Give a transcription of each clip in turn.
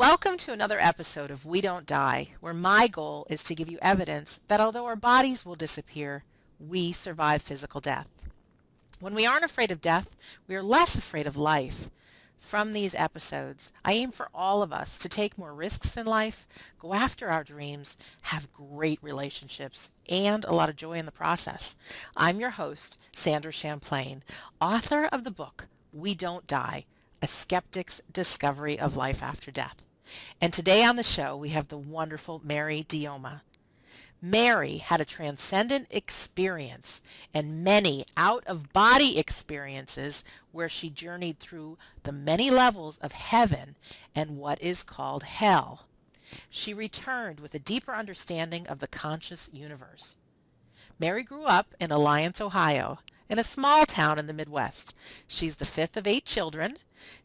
Welcome to another episode of We Don't Die, where my goal is to give you evidence that although our bodies will disappear, we survive physical death. When we aren't afraid of death, we are less afraid of life. From these episodes, I aim for all of us to take more risks in life, go after our dreams, have great relationships, and a lot of joy in the process. I'm your host, Sandra Champlain, author of the book, We Don't Die, A Skeptic's Discovery of Life After Death. And today on the show, we have the wonderful Mary Deioma. Mary had a transcendent experience and many out-of-body experiences where she journeyed through the many levels of heaven and what is called hell. She returned with a deeper understanding of the conscious universe. Mary grew up in Alliance, Ohio, in a small town in the Midwest. She's the fifth of 8 children.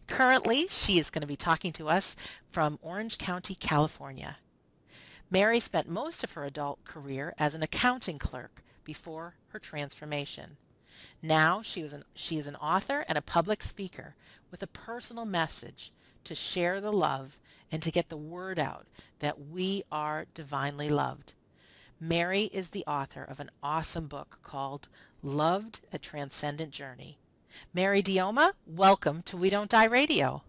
Currently, she is going to be talking to us from Orange County, California. Mary spent most of her adult career as an accounting clerk before her transformation. Now she is an author and a public speaker with a personal message to share the love and to get the word out that we are divinely loved. Mary is the author of an awesome book called Loved: A Transcendent Journey. Mary Deioma, welcome to We Don't Die Radio.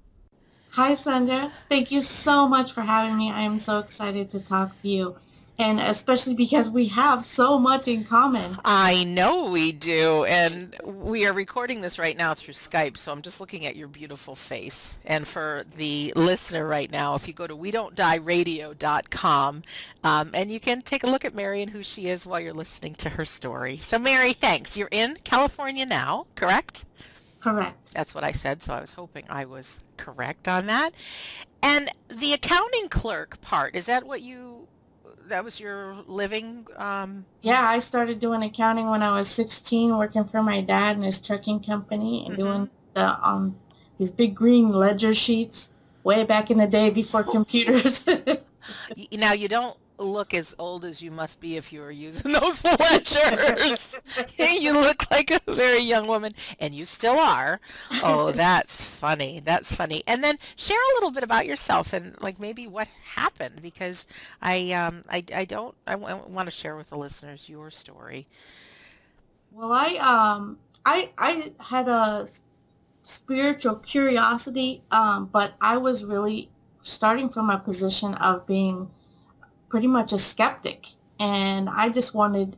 Hi, Sandra. Thank you so much for having me. I am so excited to talk to you, and especially because we have so much in common. I know we do, and we are recording this right now through Skype, so I'm just looking at your beautiful face. And for the listener right now, if you go to wedon'tdieradio.com, and you can take a look at Mary and who she is while you're listening to her story. So Mary, thanks. You're in California now, correct? Correct. That's what I said, so I was hoping I was correct on that. And the accounting clerk part, is that what that was your living? Yeah, I started doing accounting when I was 16, working for my dad in his trucking company and doing these big green ledger sheets way back in the day before computers. Now, you don't look as old as you must be if you were using those ledgers. You look like a very young woman, and you still are. Oh, that's funny. That's funny. And then share a little bit about yourself and like maybe what happened, because I want to share with the listeners your story. Well, I had a spiritual curiosity, but I was really starting from a position of being pretty much a skeptic, and I just wanted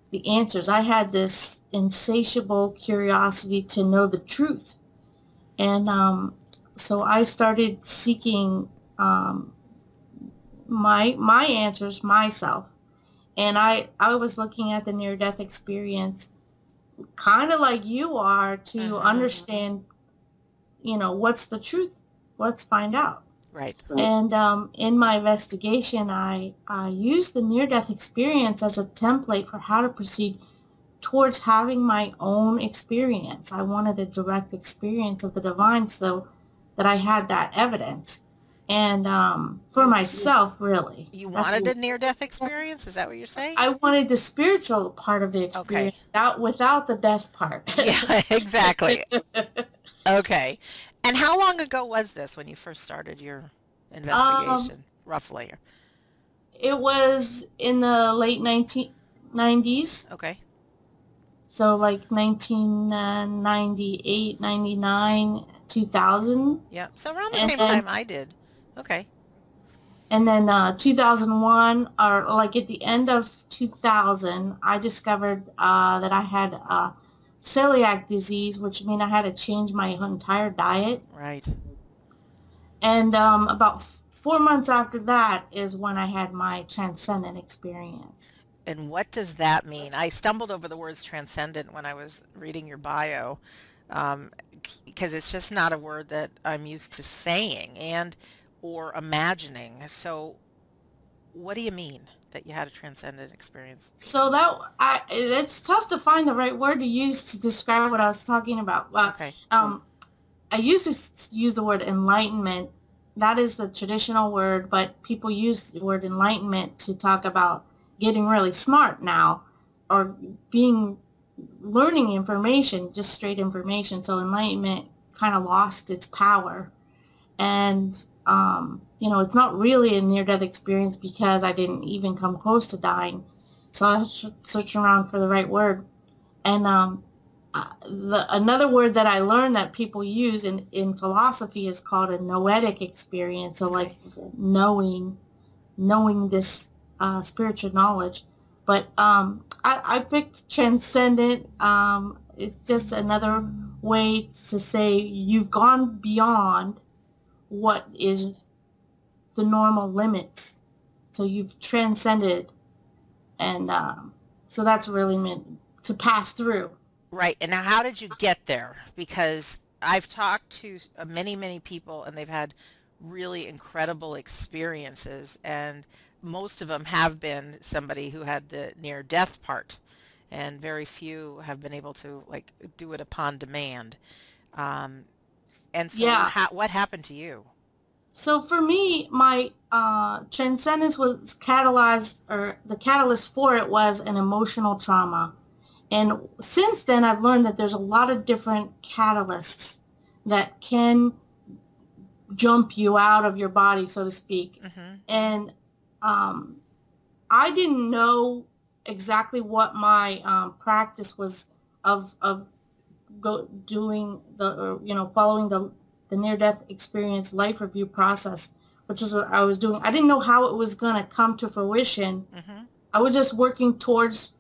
the answers. I had this insatiable curiosity to know the truth, and so I started seeking my answers myself, and I was looking at the near-death experience kind of like you are to understand, what's the truth. Let's find out. Right. And in my investigation, I used the near-death experience as a template for how to proceed towards having my own experience. I wanted a direct experience of the divine so that I had that evidence. And for myself, really. You wanted a near-death experience? Is that what you're saying? I wanted the spiritual part of the experience without the death part. Yeah, exactly. Okay. And how long ago was this when you first started your investigation, roughly? It was in the late 1990s. Okay. So like 1998, 99, 2000. Yeah. So around the same time I did. Okay. And then 2001, or like at the end of 2000, I discovered that I had celiac disease, which means I had to change my entire diet. Right. And about 4 months after that is when I had my transcendent experience. And what does that mean? I stumbled over the words transcendent when I was reading your bio, because it's just not a word that I'm used to saying or imagining. So what do you mean that you had a transcendent experience? So it's tough to find the right word to use to describe what I was talking about. Okay. I used to use the word enlightenment. That is the traditional word, but people use the word enlightenment to talk about getting really smart now, or learning information, just straight information. So enlightenment kind of lost its power. And it's not really a near-death experience because I didn't even come close to dying. So I was searching around for the right word. And another word that I learned that people use in philosophy is called a noetic experience. So like knowing this spiritual knowledge. But I picked transcendent. It's just another way to say you've gone beyond what is the normal limits. So you've transcended, and so that's really meant to pass through. Right. And now how did you get there? Because I've talked to many, many people and they've had really incredible experiences, and most of them have been somebody who had the near death part, and very few have been able to like do it upon demand. Um, and so Yeah. what happened to you? So for me, my transcendence was catalyzed, or the catalyst for it was an emotional trauma. And since then, I've learned that there's a lot of different catalysts that can jump you out of your body, so to speak. Mm-hmm. And um, I didn't know exactly what my practice was of doing following the near-death experience life review process, which is what I was doing. I didn't know how it was going to come to fruition. Mm-hmm. I was just working towards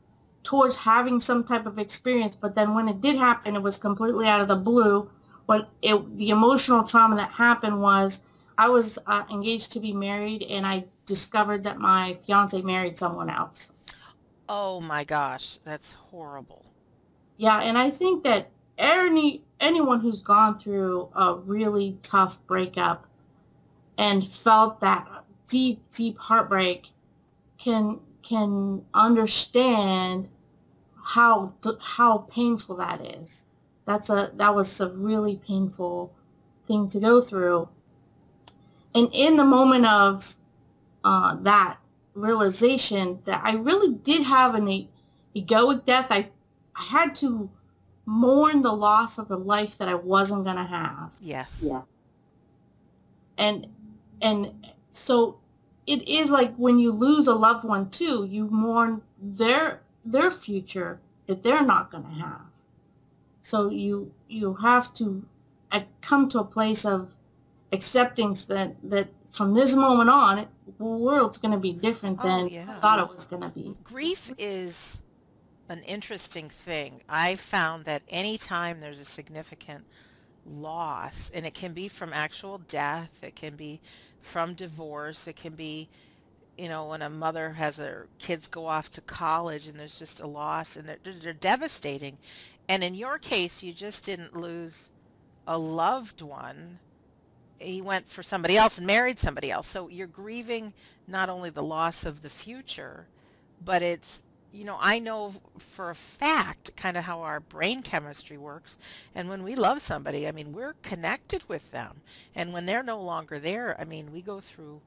having some type of experience, but then when it did happen, it was completely out of the blue. The emotional trauma that happened was I was engaged to be married, and I discovered that my fiance married someone else. Oh my gosh, that's horrible. Yeah, and I think that anyone who's gone through a really tough breakup and felt that deep, deep heartbreak can understand how painful that is. That was a really painful thing to go through. And in the moment of that realization that I really did have an egoic death, I had to mourn the loss of the life that I wasn't gonna have. Yes. Yeah. And so it is like when you lose a loved one too, you mourn their future that they're not gonna have. So you have to come to a place of acceptance that from this moment on, the world's going to be different Oh than you yeah. thought it was going to be. Grief is an interesting thing. I found that anytime there's a significant loss, and it can be from actual death, it can be from divorce, it can be, when a mother has her kids go off to college and there's just a loss, and they're devastating. And in your case, you just didn't lose a loved one. He went for somebody else and married somebody else. So you're grieving not only the loss of the future, but it's, I know for a fact kind of how our brain chemistry works. And when we love somebody, I mean, we're connected with them. And when they're no longer there, I mean, we go through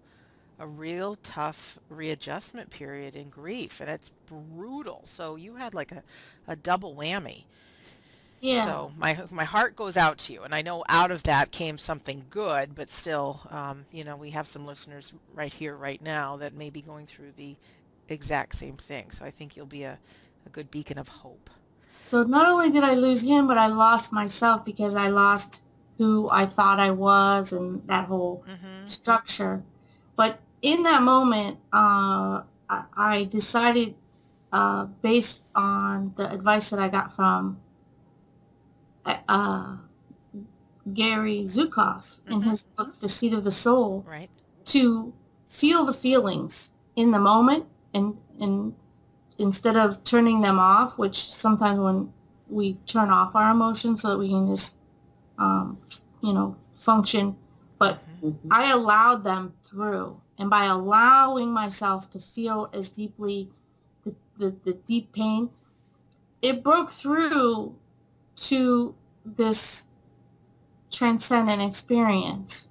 a real tough readjustment period in grief, and it's brutal. So you had like a double whammy. Yeah. So my heart goes out to you, and I know out of that came something good, but still, we have some listeners right here, right now, that may be going through the exact same thing. So I think you'll be a good beacon of hope. So not only did I lose him, but I lost myself because I lost who I thought I was and that whole Mm-hmm. structure. But in that moment, I decided, based on the advice that I got from uh, Gary Zukav in Mm-hmm. his book, The Seat of the Soul, Right. to feel the feelings in the moment, and instead of turning them off, which sometimes when we turn off our emotions so that we can just, function, but I allowed them through. And by allowing myself to feel as deeply the deep pain, it broke through to this transcendent experience.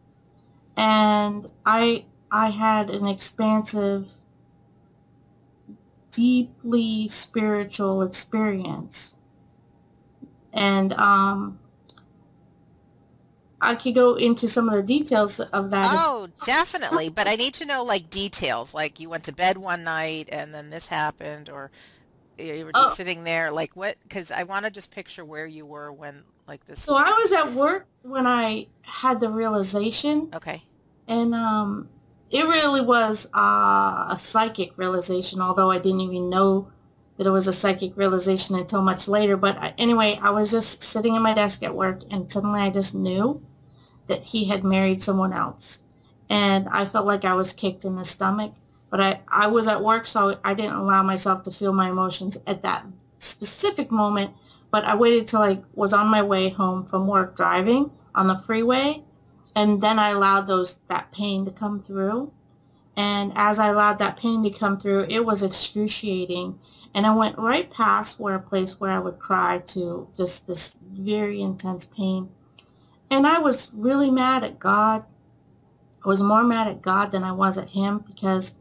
And I had an expansive, deeply spiritual experience. And I could go into some of the details of that. Oh, definitely. But I need to know like details, like you went to bed one night and then this happened, or you were just Oh, sitting there, like what? Because I want to just picture where you were when like this. so I was at work when I had the realization, Okay. and it really was a psychic realization, although I didn't even know that it was a psychic realization until much later. But anyway, I was just sitting at my desk at work, and suddenly I just knew that he had married someone else. And I felt like I was kicked in the stomach. But I was at work, so I didn't allow myself to feel my emotions at that specific moment. But I waited till I was on my way home from work driving on the freeway. And then I allowed that pain to come through. And as I allowed that pain to come through, it was excruciating. And I went right past a place where I would cry to just this very intense pain. And I was really mad at God. I was more mad at God than I was at him because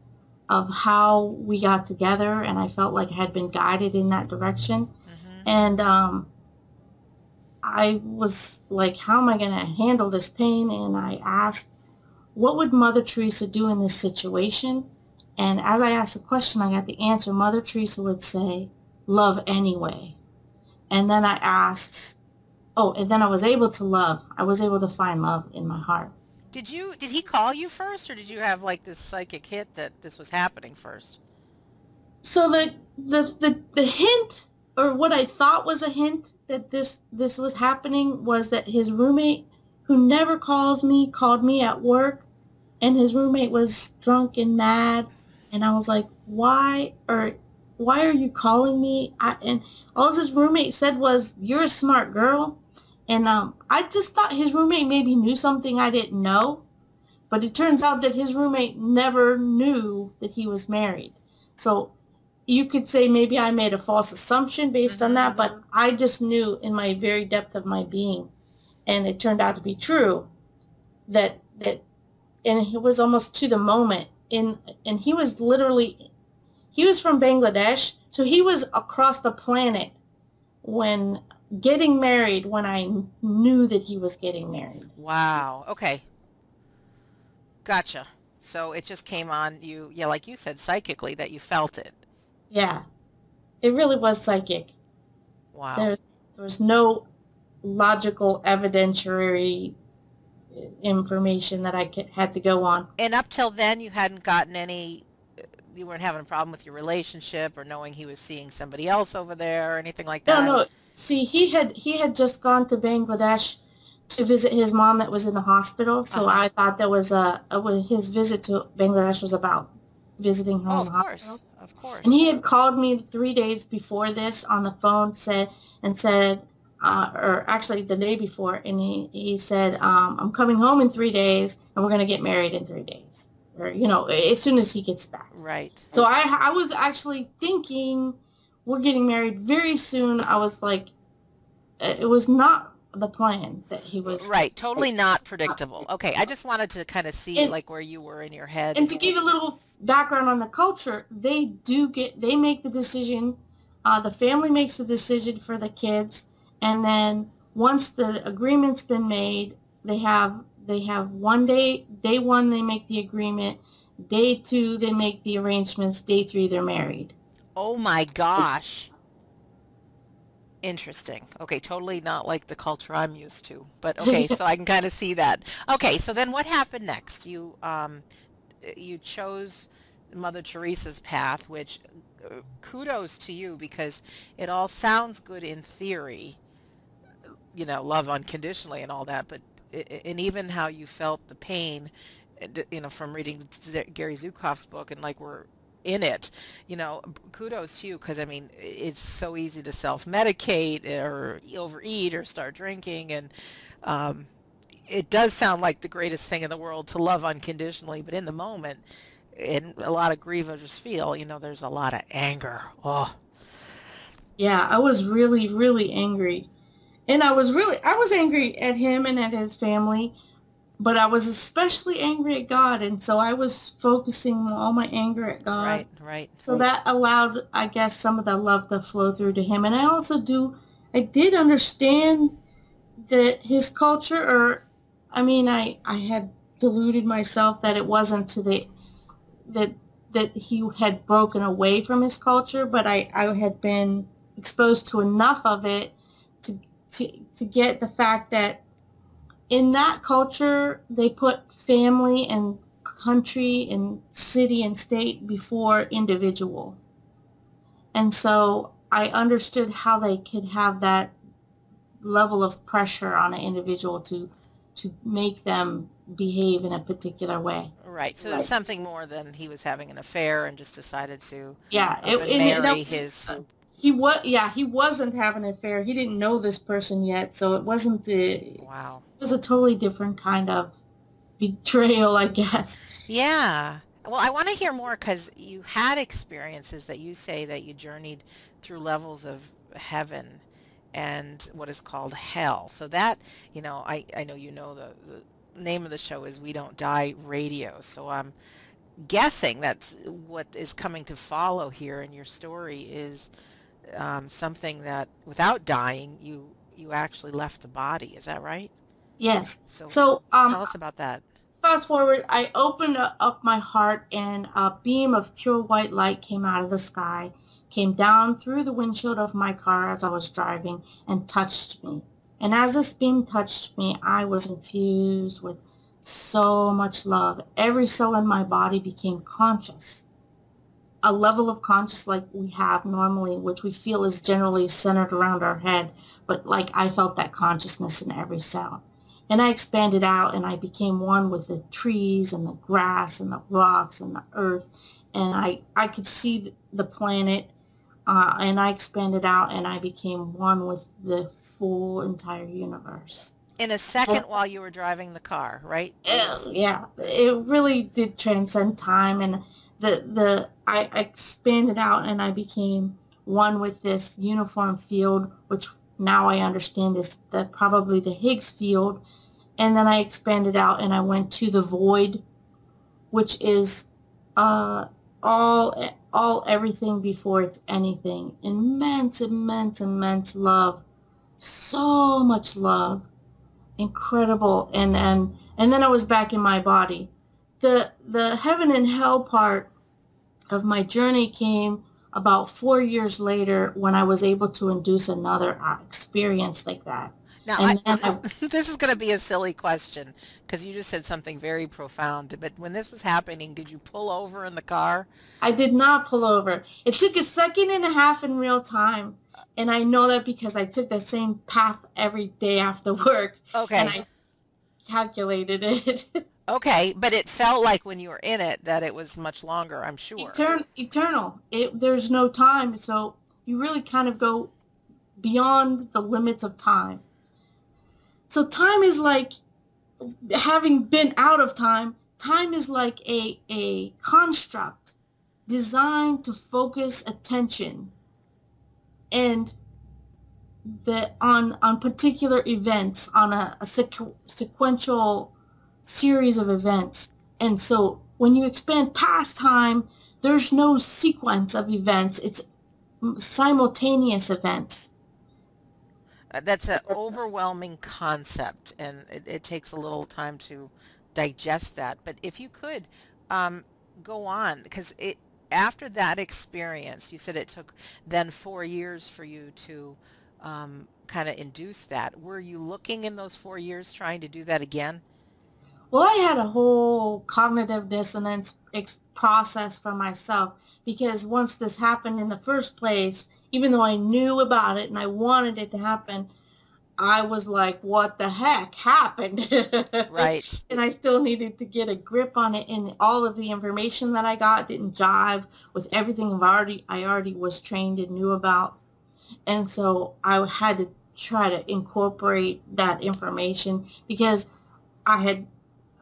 of how we got together, and I felt like I had been guided in that direction. Mm-hmm. And I was like, how am I going to handle this pain? And I asked, what would Mother Teresa do in this situation? And as I asked the question, I got the answer. Mother Teresa would say, love anyway. And then I asked, oh, and then I was able to love. I was able to find love in my heart. Did he call you first, or did you have like this psychic hit that this was happening first? So the hint, or what I thought was a hint that this was happening, was that his roommate, who never calls me, called me at work, and his roommate was drunk and mad, and I was like, why are you calling me? And all his roommate said was, you're a smart girl. And I just thought his roommate maybe knew something I didn't know, but it turns out that his roommate never knew that he was married. So you could say maybe I made a false assumption based on that, but I just knew in my very depth of my being, and it turned out to be true, and it was almost to the moment. And he was from Bangladesh, so he was across the planet when getting married, when I knew that he was getting married. Wow. Okay. Gotcha. So it just came on you, yeah, like you said, psychically that you felt it. Yeah, it really was psychic. Wow. There was no logical evidentiary information that had to go on. And up till then, you hadn't gotten you weren't having a problem with your relationship or knowing he was seeing somebody else over there or anything like that? No. See, he had just gone to Bangladesh to visit his mom that was in the hospital. So I thought that was his visit to Bangladesh was about visiting her in the hospital. Of course. And he had called me 3 days before this on the phone, or actually the day before, and he said, I'm coming home in 3 days, and we're going to get married in 3 days. Or, as soon as he gets back. Right. So I was actually thinking we're getting married very soon. I was like, it was not the plan that he was. Right. Totally not predictable. Okay. I just wanted to kind of see like where you were in your head. And to give a little background on the culture, they make the decision. The family makes the decision for the kids. And then once the agreement's been made, they have 1 day. Day 1, they make the agreement. Day 2, they make the arrangements. Day 3, they're married. Oh my gosh. Interesting. Okay, totally not like the culture I'm used to. But okay, so I can kind of see that. Okay, so then what happened next? You chose Mother Teresa's path, which kudos to you because it all sounds good in theory. Love unconditionally and all that, but and even how you felt the pain, from reading Gary Zukav's book and like we're in it, kudos to you because I mean it's so easy to self-medicate or overeat or start drinking, and it does sound like the greatest thing in the world to love unconditionally, but in the moment, and a lot of grievers feel, there's a lot of anger. Oh. Yeah, I was really, really angry. And I was angry at him and at his family, but I was especially angry at God. And so I was focusing all my anger at God. Right. So that allowed, I guess, some of that love to flow through to him. And I did understand that his culture, or I mean, I had deluded myself that it wasn't to the that that he had broken away from his culture, but I had been exposed to enough of it to to get the fact that in that culture they put family and country and city and state before individual. And so I understood how they could have that level of pressure on an individual to make them behave in a particular way. Right. So there's something more than he was having an affair and just decided to Yeah, up and that marry was, his. he wasn't having an affair. He didn't know this person yet, so it wasn't it Wow. was a totally different kind of betrayal, I guess. Yeah. Well, I want to hear more because you had experiences that you say that you journeyed through levels of heaven and what is called hell. So that, I know the name of the show is We Don't Die Radio. So I'm guessing that's what is coming to follow here in your story is something that without dying, you actually left the body. Is that right? Yes. So So tell us about that. fast forward, I opened up my heart, and a beam of pure white light came out of the sky, came down through the windshield of my car as I was driving, and touched me. And as this beam touched me, I was infused with so much love. Every cell in my body became conscious, a level of conscious like we have normally, which we feel is generally centered around our head, but like I felt that consciousness in every cell. And I expanded out and I became one with the trees and the grass and the rocks and the earth. And I could see the planet, and I expanded out and I became one with the full entire universe. In a second while you were driving the car, right? Yeah, it really did transcend time, and I expanded out and I became one with this uniform field, which now I understand is probably the Higgs field. And then I expanded out and I went to the void, which is uh, all everything before it's anything. Immense, immense, immense love, so much love, incredible. And then I was back in my body. The heaven and hell part of my journey came about 4 years later when I was able to induce another experience like that. Now, And then this is going to be a silly question because you just said something very profound. But when this was happening, did you pull over in the car? I did not pull over. It took a second and a half in real time. And I know that because I took the same path every day after work. And Okay. I calculated it. Okay, but it felt like when you were in it that it was much longer, I'm sure. Eternal. There's no time. So you really kind of go beyond the limits of time. So time is like, having been out of time, time is like a construct designed to focus attention and on particular events, on a sequential series of events. And so when you expand past time, there's no sequence of events. It's simultaneous events. That's an overwhelming concept, and it takes a little time to digest that. But if you could um, go on, because after that experience, you said it took then 4 years for you to kind of induce that. Were you looking in those 4 years trying to do that again? Well, I had a whole cognitive dissonance process for myself, because once this happened in the first place, even though I knew about it and I wanted it to happen, I was like, what the heck happened? Right. And I still needed to get a grip on it, and all of the information that I got didn't jive with everything I already was trained and knew about. And so I had to try to incorporate that information because I had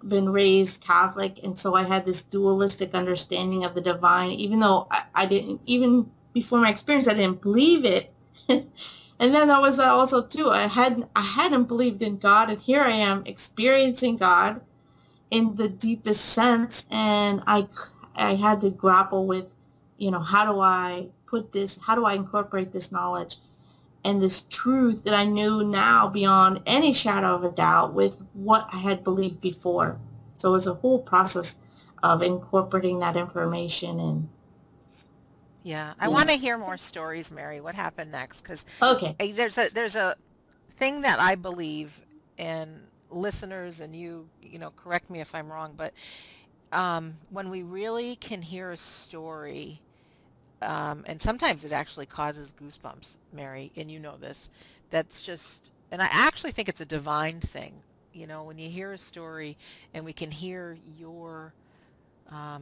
been raised Catholic, and so I had this dualistic understanding of the divine, even though I didn't, even before my experience, I didn't believe it. And then that was also too, I hadn't believed in God, and here I am experiencing God in the deepest sense, and I had to grapple with, how do I incorporate this knowledge? and this truth that I knew now beyond any shadow of a doubt with what I had believed before. So it was a whole process of incorporating that information. And Yeah, I want yeah. to hear more stories, Mary. What happened next? Because Okay. there's a thing that I believe, and listeners and correct me if I'm wrong, but when we really can hear a story, and sometimes it actually causes goosebumps, Mary, and you know this. That's just, and I actually think it's a divine thing. When you hear a story and we can hear your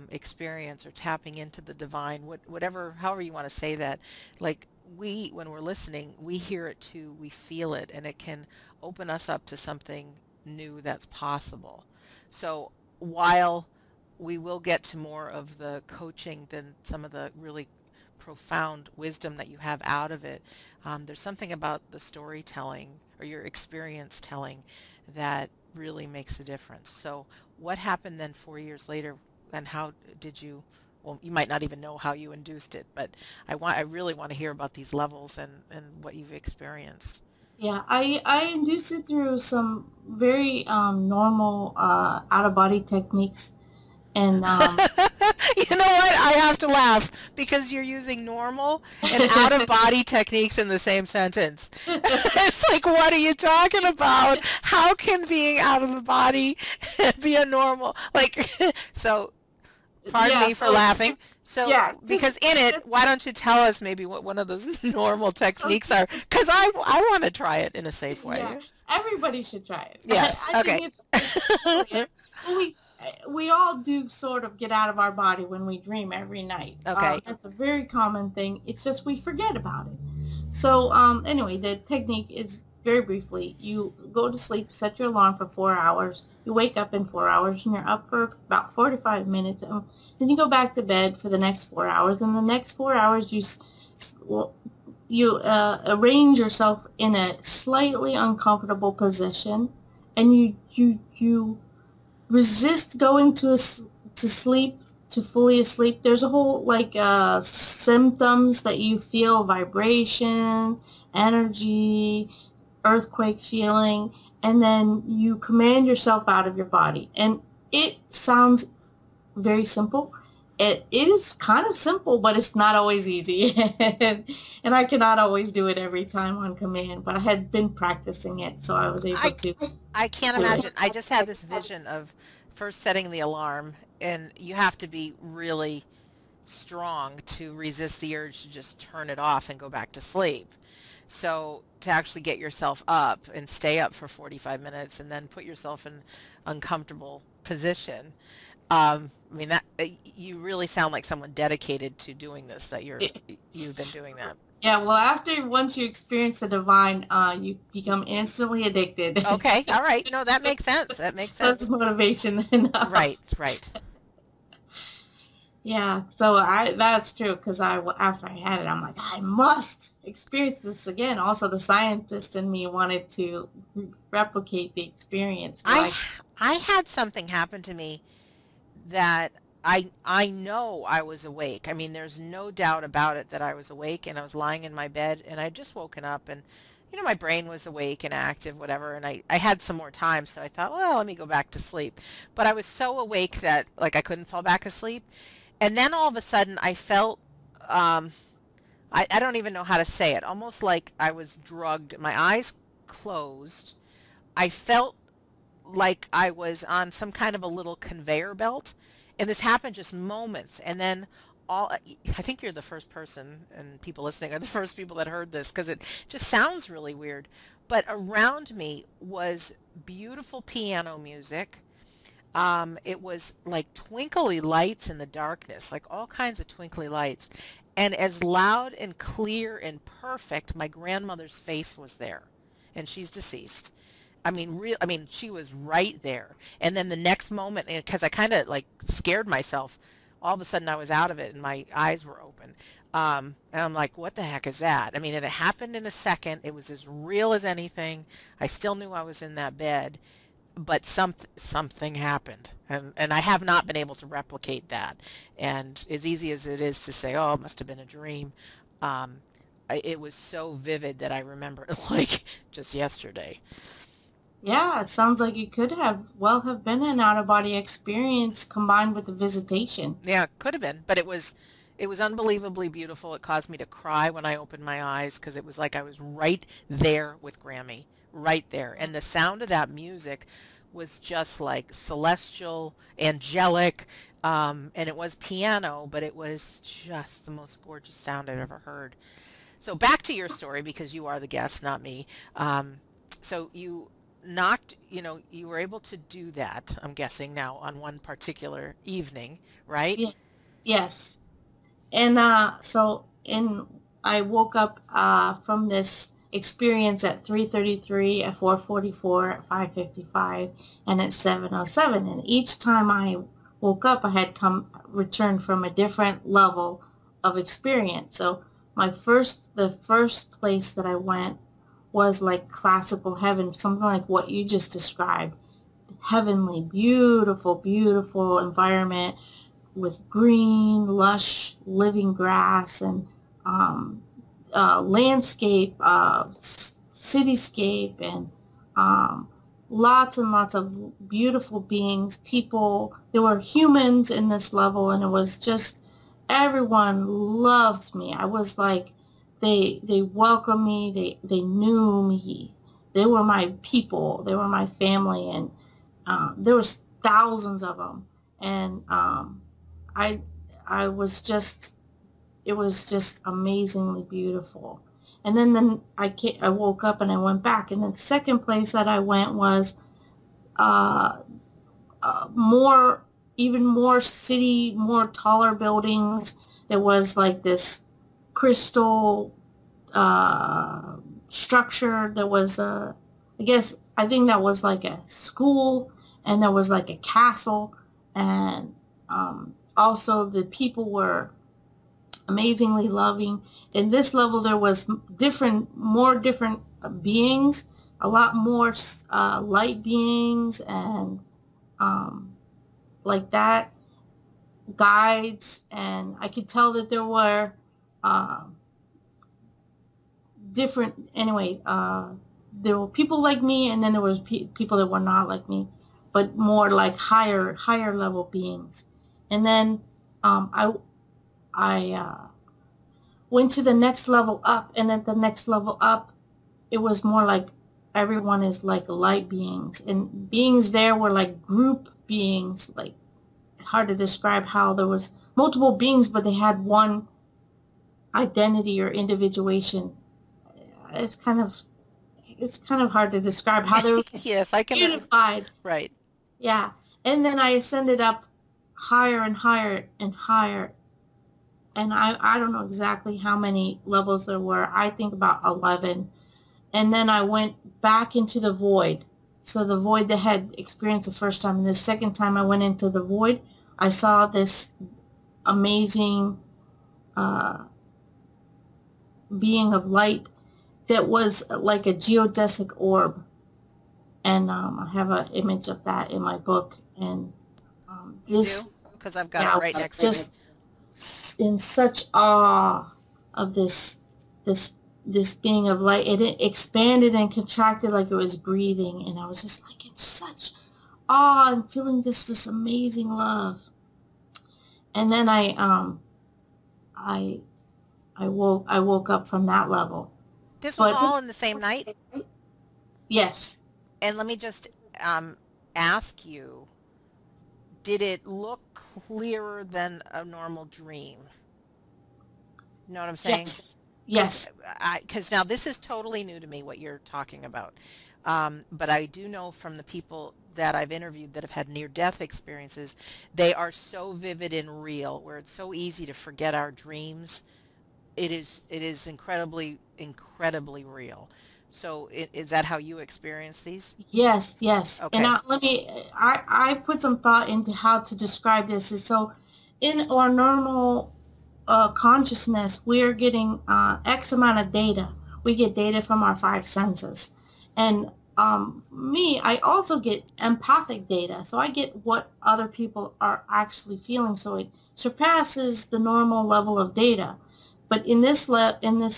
experience or tapping into the divine, whatever, however you want to say that, like when we're listening, we hear it too, we feel it, and it can open us up to something new that's possible. So while we will get to more of the coaching than some of the really profound wisdom that you have out of it, there's something about the storytelling or your experience telling that really makes a difference. So what happened then 4 years later, and how did you, well, you might not even know how you induced it, but I really want to hear about these levels and what you've experienced. Yeah, I induced it through some very normal out of body techniques, and You know what? I have to laugh because you're using normal and out of body techniques in the same sentence. It's like, what are you talking about? How can being out of the body be a normal? Like, so pardon yeah, me for laughing. So, yeah, because in it, why don't you tell us maybe what one of those normal so techniques are? Because I want to try it in a safe yeah, way. everybody should try it. Yes. I Okay. think it's brilliant. Well, we all do sort of get out of our body when we dream every night. Okay. That's a very common thing. It's just we forget about it. So anyway, the technique is very briefly: you go to sleep, set your alarm for 4 hours. You wake up in 4 hours, and you're up for about 45 minutes. And then you go back to bed for the next 4 hours. And the next 4 hours, you arrange yourself in a slightly uncomfortable position, and you resist going to sleep, to fully asleep. There's a whole like symptoms that you feel: vibration, energy, earthquake feeling, and then you command yourself out of your body. And it sounds very simple. It is kind of simple, but it's not always easy. And I cannot always do it every time on command, but I had been practicing it, so I was able I to I can't do it. imagine. I just have this vision of first setting the alarm, and you have to be really strong to resist the urge to just turn it off and go back to sleep. So to actually get yourself up and stay up for 45 minutes and then put yourself in uncomfortable position. I mean that you really sound like someone dedicated to doing this, that you've been doing that. Yeah, well, once you experience the divine, you become instantly addicted. Okay, all right. No, that makes sense. That makes That's sense. motivation enough. Right, right. Yeah, so that's true because after I had it, I'm like, I must experience this again. Also, the scientist in me wanted to replicate the experience. I Like, I had something happen to me that I know I was awake. I mean, there's no doubt about it that I was awake, and I was lying in my bed and I'd just woken up, and my brain was awake and active, whatever, and I had some more time, so I thought, well, let me go back to sleep. But I was so awake that like I couldn't fall back asleep. And then all of a sudden I felt um I don't even know how to say it, almost like I was drugged. My eyes closed. I felt like I was on some kind of a little conveyor belt. And this happened just moments. And then I think you're the first person, and people listening are the first people that heard this because it just sounds really weird. But around me was beautiful piano music. It was like twinkly lights in the darkness, like all kinds of twinkly lights. And as loud and clear and perfect, my grandmother's face was there. And she's deceased. I mean, she was right there. And then the next moment, because I kind of like scared myself, all of a sudden I was out of it and my eyes were open. And I'm like, what the heck is that? I mean, it happened in a second. It was as real as anything. I still knew I was in that bed, but something happened, and I have not been able to replicate that. And as easy as it is to say, oh, it must have been a dream, um, it was so vivid that I remember it like just yesterday. Yeah, it sounds like it could have been an out-of-body experience combined with the visitation. Yeah, could have been, but it was unbelievably beautiful. It caused me to cry when I opened my eyes because it was like I was right there with Grammy, right there. And the sound of that music was just like celestial, angelic, and it was piano, but it was just the most gorgeous sound I've ever heard. So back to your story because you are the guest, not me. So you knocked, you were able to do that, I'm guessing now on one particular evening, right? Yeah. Yes. And so in I woke up from this experience at 3:33, at 4:44, at 5:55, and at 7:07. And each time I woke up, I had returned from a different level of experience. So the first place that I went was like classical heaven, something like what you just described. Heavenly, beautiful, beautiful environment with green, lush, living grass and landscape, cityscape, and lots and lots of beautiful beings, people. There were humans in this level, and it was just everyone loved me. I was like, they welcomed me. They knew me. They were my people. They were my family, and there was thousands of them. And I I was just it was just amazingly beautiful. And then I woke up and I went back. And then the second place that I went was uh, more, even more city, more taller buildings. There was like this crystal uh, structure. There was I think that was like a school, and there was like a castle, and also the people were amazingly loving. In this level, there was more different beings, a lot more light beings, and um, like that, guides, and I could tell that there were uh, different. Anyway, there were people like me, and then there was people that were not like me, but more like higher level beings. And then I went to the next level up, and at the next level up, it was more like everyone is like light beings, and beings there were like group beings, like hard to describe how there was multiple beings, but they had one identity or individuation. It's kind of it's kind of hard to describe how they were Yes, I can. unified. Right. Yeah. And then I ascended up higher and higher and higher. And I don't know exactly how many levels there were. I think about 11. And then I went back into the void. So the void that had experienced the first time. And the second time I went into the void, I saw this amazing being of light that was like a geodesic orb. And I have an image of that in my book. And You do? Because I've got yeah, it I right was next to me. just in such awe of this this being of light. It expanded and contracted like it was breathing, and I was just like in such awe and feeling this amazing love. And then I I woke up from that level. This was But all in the same night? yes, And let me just ask you, did it look clearer than a normal dream? You know what I'm saying? yes, yes, Because now this is totally new to me, what you're talking about. But I do know from the people that I've interviewed that have had near-death experiences, they are so vivid and real, where it's so easy to forget our dreams. It is incredibly, incredibly real. So is that how you experience these? yes, yes. And Okay. I put some thought into how to describe this. And so in our normal consciousness, we are getting X amount of data. We get data from our five senses. And me, I also get empathic data. So I get what other people are actually feeling. So it surpasses the normal level of data. But in this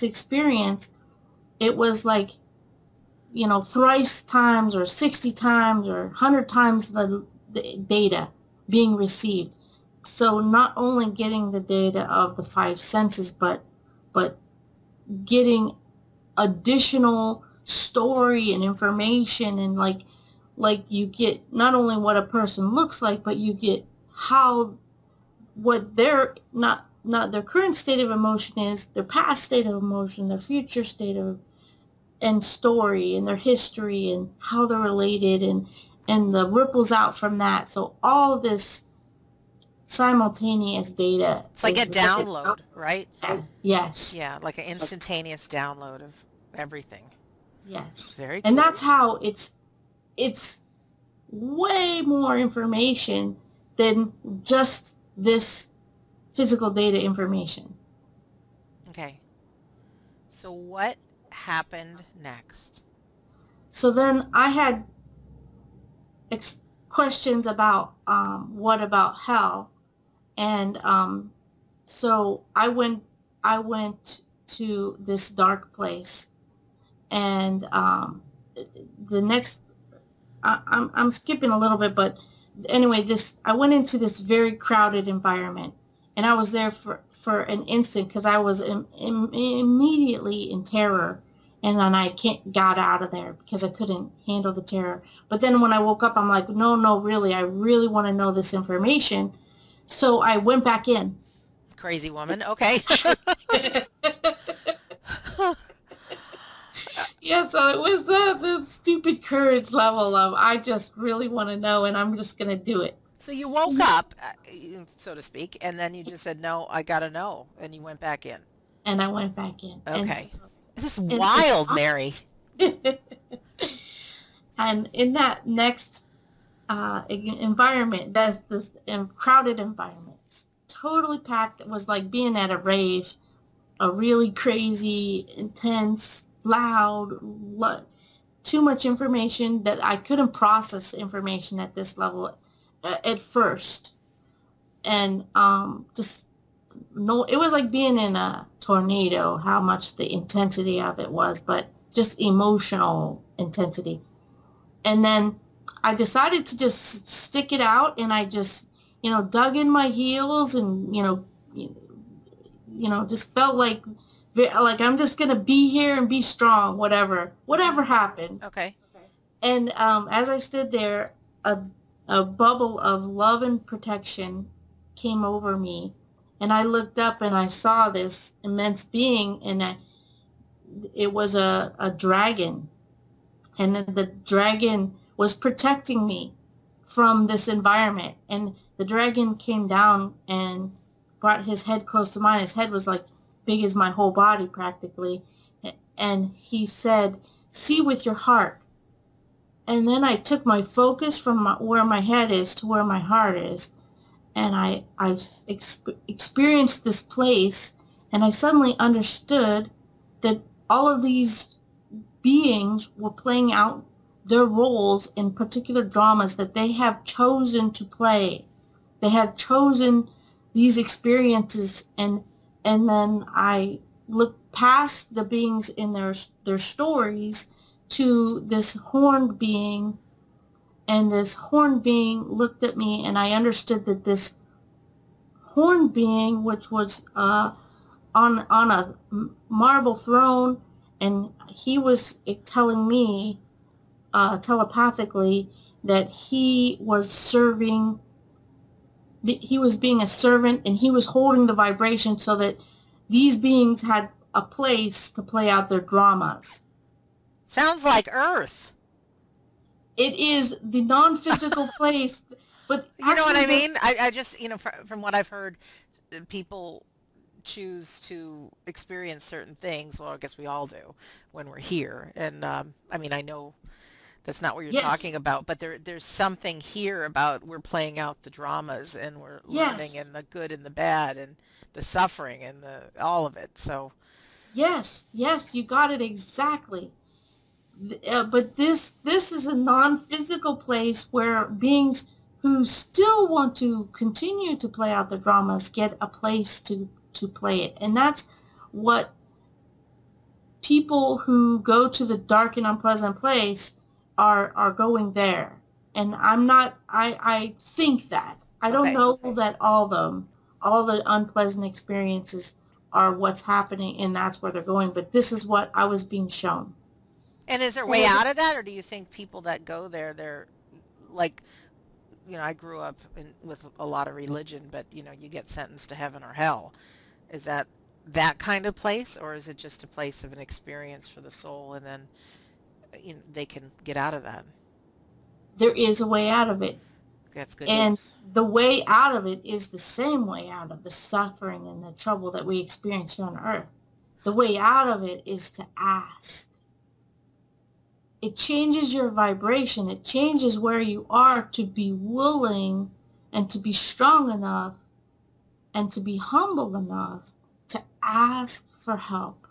experience, it was like, thrice times or 60 times or 100 times the data being received. So not only getting the data of the five senses, but getting additional story and information, and like you get not only what a person looks like, but you get what their not their current state of emotion is, their past state of emotion, their future state of and story, and their history, and how they're related, and the ripples out from that. So all this simultaneous data. It's like a download, right? Yes. Yeah, like an instantaneous download of everything. Yes. Very cool. And that's how it's way more information than just this physical data information. Okay. So what happened next? So then I had questions about what about hell, and so I went to this dark place, and the next I'm skipping a little bit, but anyway, I went into this very crowded environment, and I was there for an instant because I was immediately in terror, and then I got out of there because I couldn't handle the terror. But then when I woke up, I'm like, no, really, I really want to know this information. So I went back in. Crazy woman. Okay. Yeah, so it was the stupid courage level of I just really want to know, and I'm just going to do it. So you woke up, so to speak, and then you just said, no, I got to know, and you went back in. And I went back in. Okay. This is wild, Mary. And in that next environment, that's this crowded environment, totally packed. It was like being at a rave, a really crazy, intense, loud, too much information that I couldn't process information at this level at first. And just no, it was like being in a tornado, how much the intensity of it was, but just emotional intensity. And then I decided to just stick it out, and I just, dug in my heels, and, just felt like I'm just going to be here and be strong, whatever happened. Okay. And as I stood there, a bubble of love and protection came over me. And I looked up and I saw this immense being, and it was a dragon. And the dragon was protecting me from this environment. And the dragon came down and brought his head close to mine. His head was like big as my whole body practically. And he said, "See with your heart." And then I took my focus from where my head is to where my heart is. And I experienced this place, and I suddenly understood that all of these beings were playing out their roles in particular dramas that they have chosen to play. They had chosen these experiences, and then I looked past the beings in their stories to this horned being. And this horned being looked at me, and I understood that this horned being, which was on a marble throne, and he was telling me telepathically that he was being a servant, and he was holding the vibration so that these beings had a place to play out their dramas. Sounds like Earth. It is the non-physical place, but you know what I mean? I just, from what I've heard, people choose to experience certain things. Well, I guess we all do when we're here. And I know that's not what you're talking about, but there's something here about we're playing out the dramas, and we're learning, and the good and the bad, and the suffering, and all of it. So yes, you got it exactly. But this is a non-physical place where beings who still want to continue to play out the dramas get a place to play it. And that's what people who go to the dark and unpleasant place are going there. And I think that. I don't Okay. know that all the unpleasant experiences are what's happening and that's where they're going, but this is what I was being shown. And is there a way out of that, or do you think people that go there, they're like, I grew up with a lot of religion, but you get sentenced to heaven or hell. Is that kind of place, or is it just a place of an experience for the soul, and then they can get out of that? There is a way out of it. That's good And news. the way out of it is the same way out of the suffering and the trouble that we experience here on earth. The way out of it is to ask. It changes your vibration. It changes where you are to be willing and to be strong enough and to be humble enough to ask for help.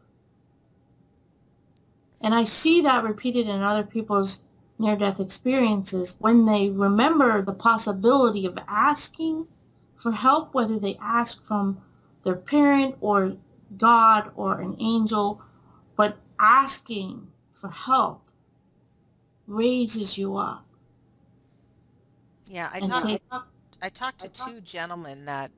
And I see that repeated in other people's near-death experiences when they remember the possibility of asking for help, whether they ask from their parent or God or an angel, but asking for help raises you up. Yeah, I talked to two gentlemen that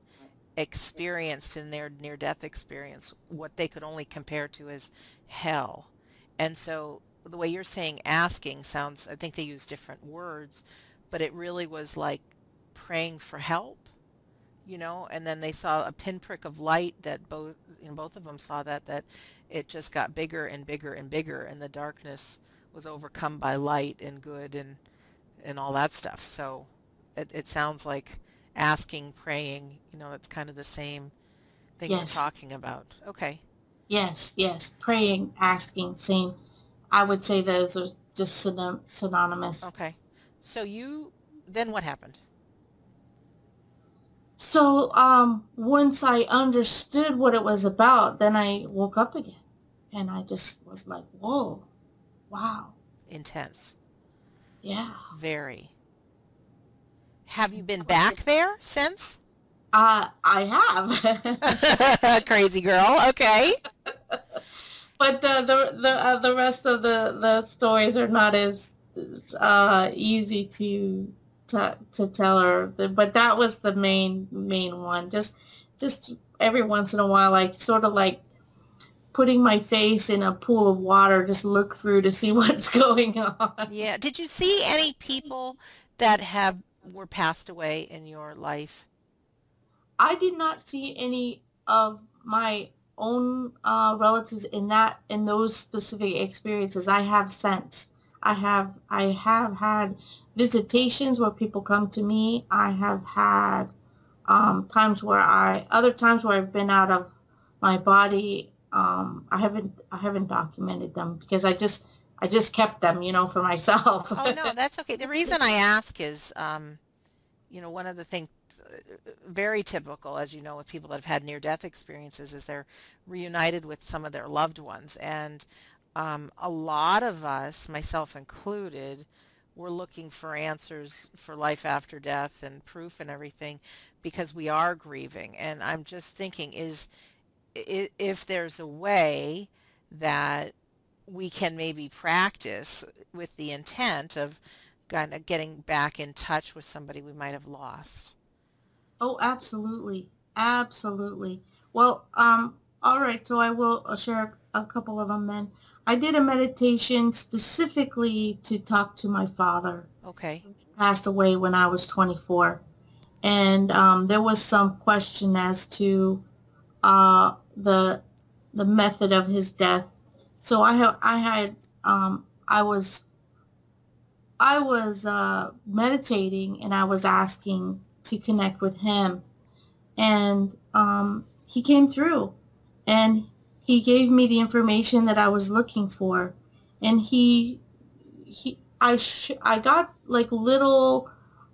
experienced in their near-death experience what they could only compare to as hell. And so the way you're saying asking sounds, I think they use different words, but it really was like praying for help, and then they saw a pinprick of light that both of them saw that it just got bigger and bigger and bigger, and the darkness was overcome by light and good and all that stuff. So it sounds like asking, praying, it's kind of the same thing we're Yes, talking about. Okay. yes. Praying, asking, same. I would say those are just synonymous. Okay. So then what happened? So once I understood what it was about, then I woke up again. And I just was like, whoa, wow, Intense. yeah. Very. Have you been back there since? I have. Crazy girl. Okay. But the rest of the stories are not as easy to tell her. But that was the main one. Just every once in a while, like sort of like putting my face in a pool of water, just look through to see what's going on. Yeah. Did you see any people that were passed away in your life? I did not see any of my own relatives in those specific experiences. I have since. I have had visitations where people come to me. I have had other times where I've been out of my body. I haven't documented them because I just kept them, for myself. Oh, no, that's okay. The reason I ask is, one of the things very typical, as you know, with people that have had near-death experiences is they're reunited with some of their loved ones. And a lot of us, myself included, were looking for answers for life after death and proof and everything because we are grieving. And I'm just thinking, if there's a way that we can maybe practice with the intent of kind of getting back in touch with somebody we might have lost. Oh, absolutely. Absolutely. Well, all right, so I will share a couple of them then. I did a meditation specifically to talk to my father. Okay. He passed away when I was 24. And there was some question as to the method of his death. So I was meditating and I was asking to connect with him, and he came through, and he gave me the information that I was looking for, and I got like little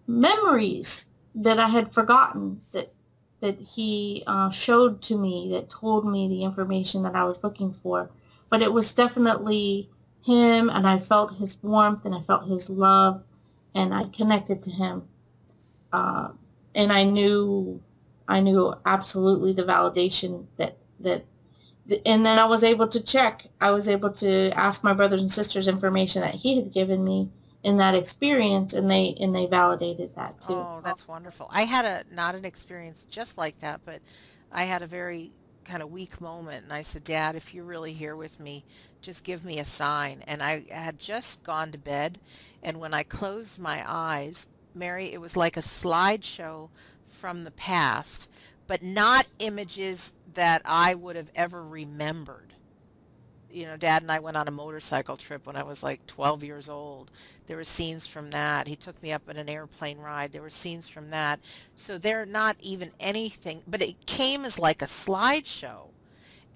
memories that I had forgotten that he showed to me, that told me the information that I was looking for. But it was definitely him, and I felt his warmth, and I felt his love, and I connected to him. And I knew absolutely the validation that And then I was able to check. I was able to ask my brothers and sisters information that he had given me in that experience, and they validated that too. Oh, that's wonderful. I had not an experience just like that, but I had a very kind of weak moment, and I said, Dad, if you're really here with me, just give me a sign. And I had just gone to bed, and when I closed my eyes, Mary, it was like a slideshow from the past, but not images that I would have ever remembered. You know, Dad and I went on a motorcycle trip when I was like 12 years old. There were scenes from that. He took me up on an airplane ride. There were scenes from that. So they're not even anything, but it came as like a slideshow.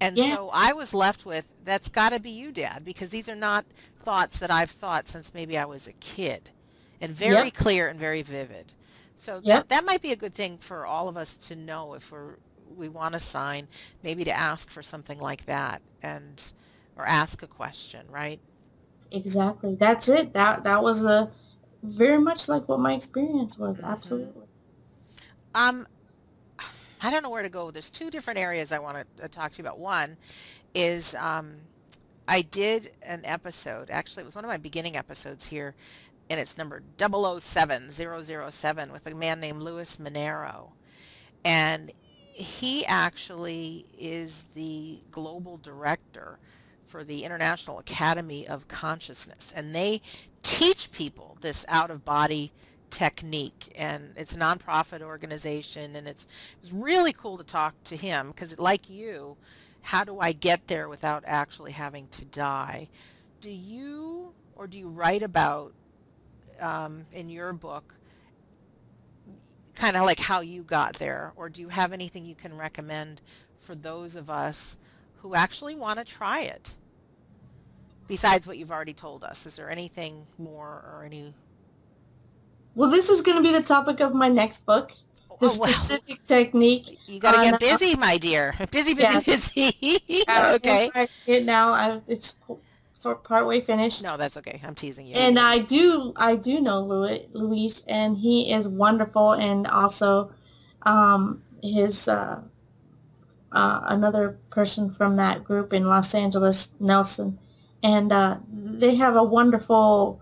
And Yeah, so I was left with, that's got to be you, Dad, because these are not thoughts that I've thought since maybe I was a kid, and very yep, clear and very vivid. So yep, that might be a good thing for all of us to know if we want a sign, maybe to ask for something like that, and or ask a question, right? exactly. That's it. That was a very much like what my experience was. hmm Absolutely. Um, I don't know where to go. There's two different areas I want to talk to you about. One is I did an episode. Actually, it was one of my beginning episodes here, and it's number 007 with a man named Louis Monero. And he actually is the global director for the International Academy of Consciousness. And they teach people this out-of-body technique. And it's a nonprofit organization. And it's really cool to talk to him because, like you, how do I get there without actually having to die? Do you, or do you write about in your book kind of like how you got there, or do you have anything you can recommend for those of us who actually want to try it besides what you've already told us? Is there anything more or any? Well, this is going to be the topic of my next book, the Oh, well, specific technique you got to on get busy, my dear. Busy, busy, yes. busy. I'm Okay. writing it now. It's for partway finished. No, that's okay. I'm teasing you. And I do know Luis, and he is wonderful. And also, his another person from that group in Los Angeles, Nelson, and they have a wonderful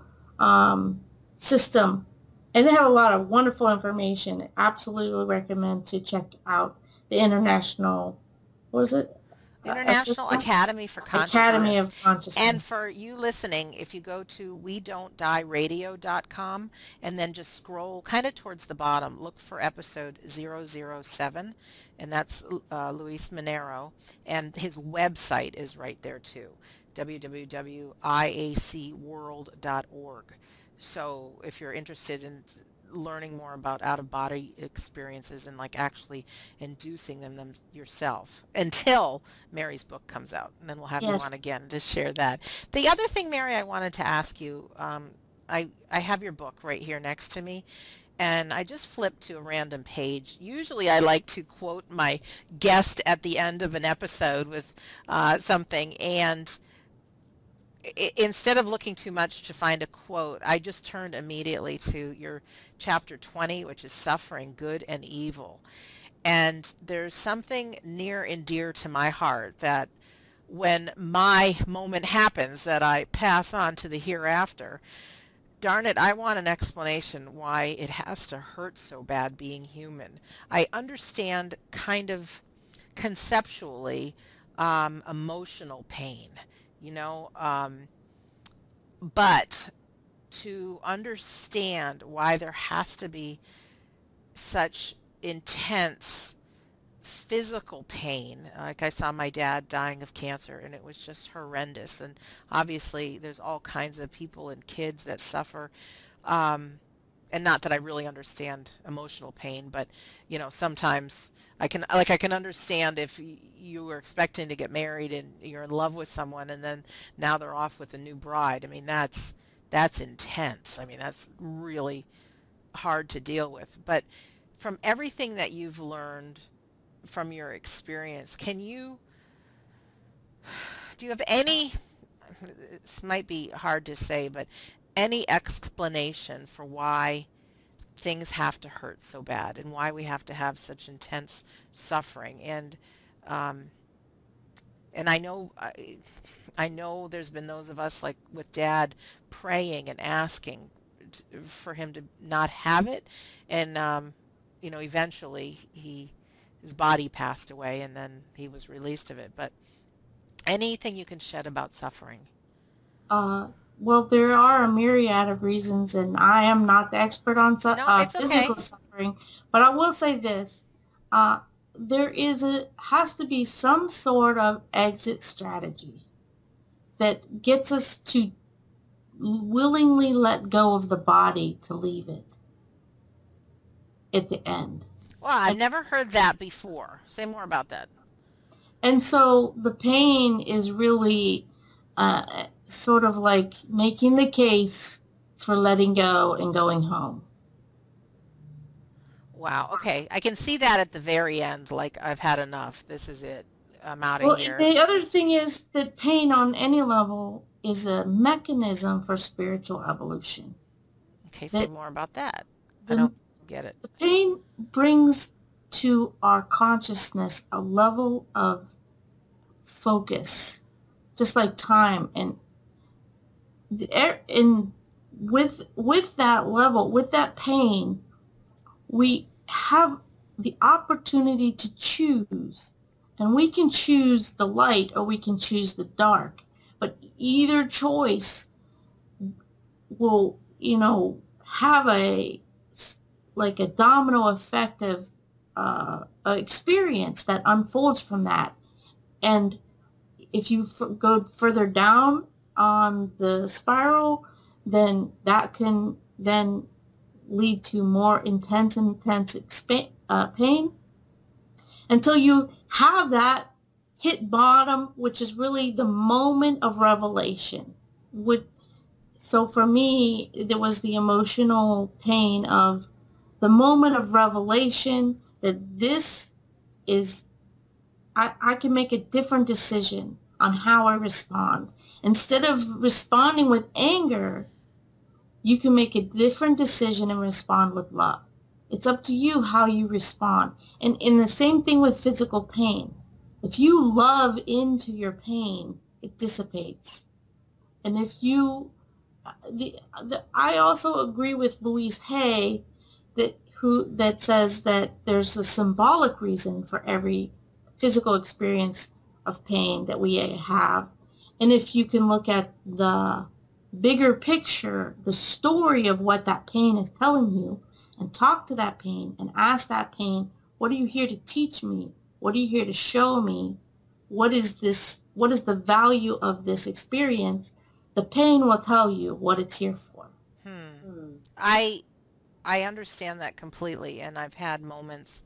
system, and they have a lot of wonderful information. Absolutely recommend to check out the international. What is it? International System? Academy for Academy Consciousness. of And Consciousness. for you listening, if you go to wedon'tdieradio.com and then just scroll kind of towards the bottom, look for episode 007, and that's Luis Monero, and his website is right there too, www.iacworld.org. So if you're interested in learning more about out-of-body experiences and like actually inducing them yourself until Mary's book comes out, and then we'll have you Yes. on again to share that. The other thing, Mary, I wanted to ask you, I have your book right here next to me, and I just flipped to a random page. Usually I like to quote my guest at the end of an episode with something, and instead of looking too much to find a quote, I just turned immediately to your chapter 20, which is Suffering, Good and Evil. And there's something near and dear to my heart that when my moment happens that I pass on to the hereafter, darn it, I want an explanation why it has to hurt so bad being human. I understand kind of conceptually emotional pain, you know, but to understand why there has to be such intense physical pain. Like I saw my dad dying of cancer and it was just horrendous. And obviously there's all kinds of people and kids that suffer. Um, and not that I really understand emotional pain, but you know, sometimes I can understand if you were expecting to get married and you're in love with someone and then now they're off with a new bride. I mean, that's intense. I mean, that's really hard to deal with. But from everything that you've learned from your experience, do you have any, this might be hard to say, but any explanation for why things have to hurt so bad and why we have to have such intense suffering? And um, And I know there's been those of us like with Dad praying and asking for him to not have it, and eventually his body passed away, and then he was released of it. But anything you can shed about suffering? Uh, well, there are a myriad of reasons, and I am not the expert on No, it's physical okay. suffering, but I will say this. Uh, has to be some sort of exit strategy that gets us to willingly let go of the body to leave it at the end. Well, I've And, never heard that before. Say more about that. and so the pain is really sort of like making the case for letting go and going home. Wow. Okay. I can see that at the very end. Like, I've had enough. This is it. I'm out of Well, here. the other thing is that pain on any level is a mechanism for spiritual evolution. Okay. Say That more about that. I the, don't get it. the pain brings to our consciousness a level of focus, just like time. And with that level, with that pain, we have the opportunity to choose. And we can choose the light or we can choose the dark. But either choice will, have a domino effect of experience that unfolds from that. And if you go further down on the spiral, then that can then lead to more intense pain until you have that hit bottom, which is really the moment of revelation. So for me, there was the emotional pain of the moment of revelation that this is, I can make a different decision on how I respond. Instead of responding with anger, you can make a different decision and respond with love. It's up to you how you respond. And in the same thing with physical pain. If you love into your pain, it dissipates. And if you, I also agree with Louise Hay that says that there's a symbolic reason for every physical experience of pain that we have. And if you can look at the bigger picture, the story of what that pain is telling you, and talk to that pain and ask that pain, what are you here to teach me? What are you here to show me? What is this? What is the value of this experience? The pain will tell you what it's here for. Hmm. I I understand that completely, and I've had moments,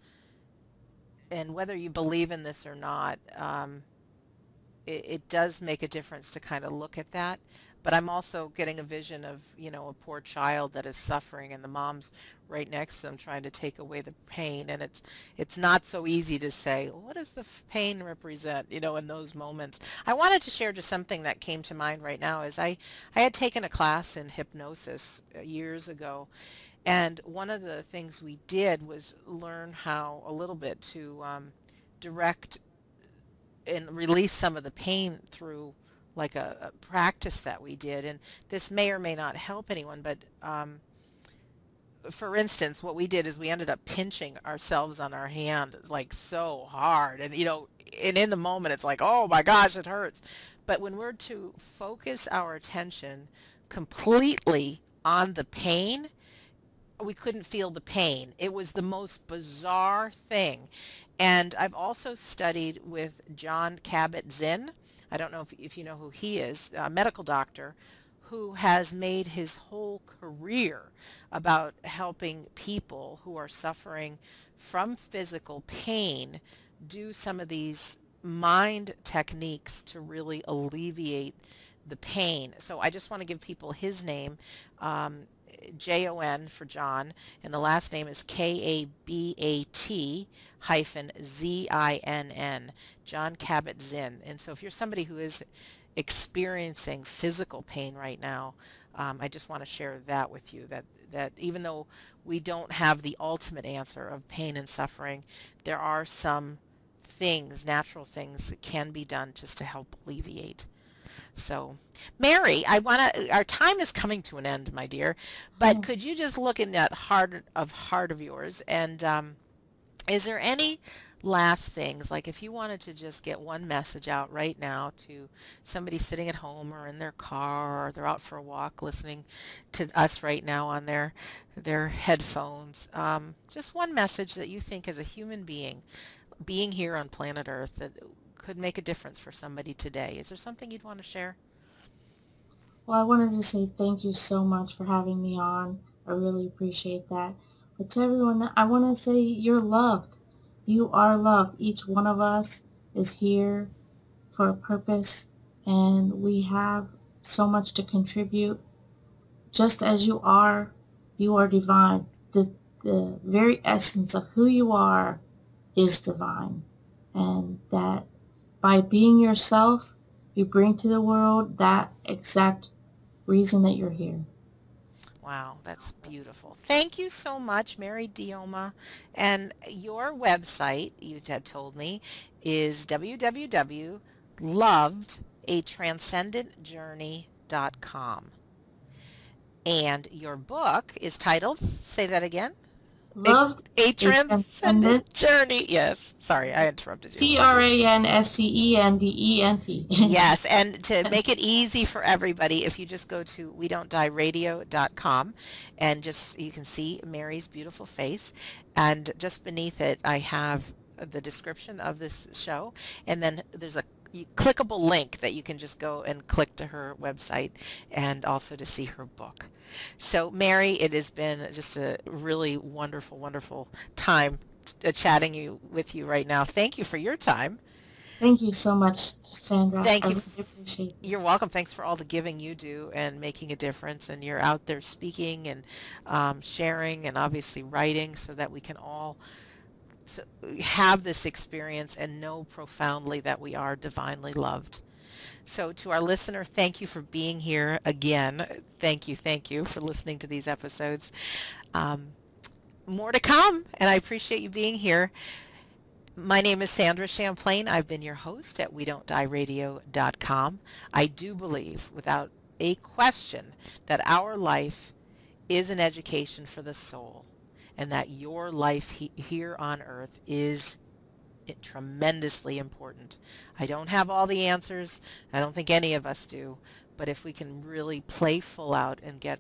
and whether you believe in this or not, it does make a difference to kind of look at that. But I'm also getting a vision of, a poor child that is suffering and the mom's right next to them trying to take away the pain. And it's not so easy to say, "Well, what does the pain represent, in those moments?" I wanted to share just something that came to mind right now is I had taken a class in hypnosis years ago. And one of the things we did was learn how a little bit to direct and release some of the pain through like a practice that we did. And this may or may not help anyone, but for instance, what we did is we ended up pinching ourselves on our hand like so hard. And, and in the moment, it's like, oh my gosh, it hurts. But when we're to focus our attention completely on the pain, we couldn't feel the pain. It was the most bizarre thing. And I've also studied with John Kabat-Zinn. I don't know if you know who he is, a medical doctor who has made his whole career about helping people who are suffering from physical pain do some of these mind techniques to really alleviate the pain. So I just want to give people his name. Jon for John, and the last name is Kabat hyphen Zinn, John Kabat-Zinn. And so if you're somebody who is experiencing physical pain right now, I just want to share that with you, that even though we don't have the ultimate answer of pain and suffering, there are some things, natural things that can be done just to help alleviate. So, Mary, our time is coming to an end, my dear, but could you just look in that heart of yours, and is there any last things, like if you wanted to just get one message out right now to somebody sitting at home or in their car, or they're out for a walk listening to us right now on their headphones, just one message that you think as a human being here on planet Earth that could make a difference for somebody today. Is there something you'd want to share? Well, I wanted to say thank you so much for having me on. I really appreciate that. But to everyone, I want to say you're loved. You are loved. Each one of us is here for a purpose, and we have so much to contribute. Just as you are divine. The very essence of who you are is divine. And that by being yourself, you bring to the world that exact reason that you're here. Wow, that's beautiful. Thank you so much, Mary Deioma. And your website, you had told me, is www.lovedatranscendentjourney.com. And your book is titled, say that again, Loved A a transcendent Transcendent Journey. Yes, sorry, I interrupted you. Transcendent. Yes, and to make it easy for everybody, if you just go to we-don't-die-radio.com, and just you can see Mary's beautiful face, and just beneath it I have the description of this show, and then there's a clickable link that you can just go and click to her website and also to see her book. So Mary, it has been just a really wonderful, wonderful time chatting with you right now. Thank you for your time. Thank you so much, Sandra. Thank I you. really appreciate it. You're welcome. Thanks for all the giving you do and making a difference. And you're out there speaking and sharing and obviously writing so that we can all have this experience and know profoundly that we are divinely loved. So to our listener, thank you for being here again. Thank you for listening to these episodes. More to come, and I appreciate you being here. My name is Sandra Champlain. I've been your host at WeDon'tDieRadio.com. I do believe, without a question, that our life is an education for the soul, and that your life here on earth is tremendously important. I don't have all the answers. I don't think any of us do. But if we can really play full out and get